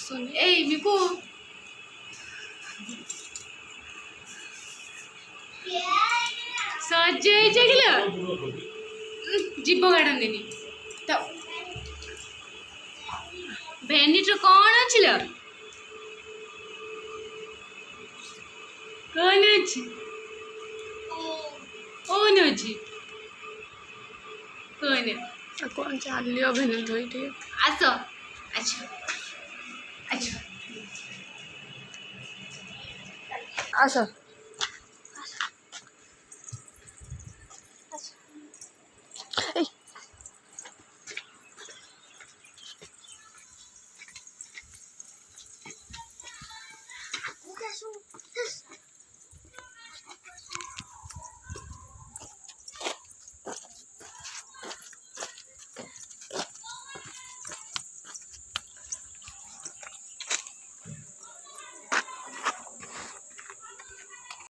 ଆସୁନି। ଏଇ ମିକୁ ସଜେଇଛ କିଲୋ ଜୀବ କାଟନ୍ତିନି ତ ଭେନିଟିର କ'ଣ ଅଛି ଲୋ? କ'ଣ ଅଛି? କ'ଣ ଅଛି? କ'ଣ? କ'ଣ ଚାଲିବ ଭେନି ଧୋଇ ଟିକେ ଆସ ଆଚ୍ଛା ଆଚ୍ଛା ଆସ।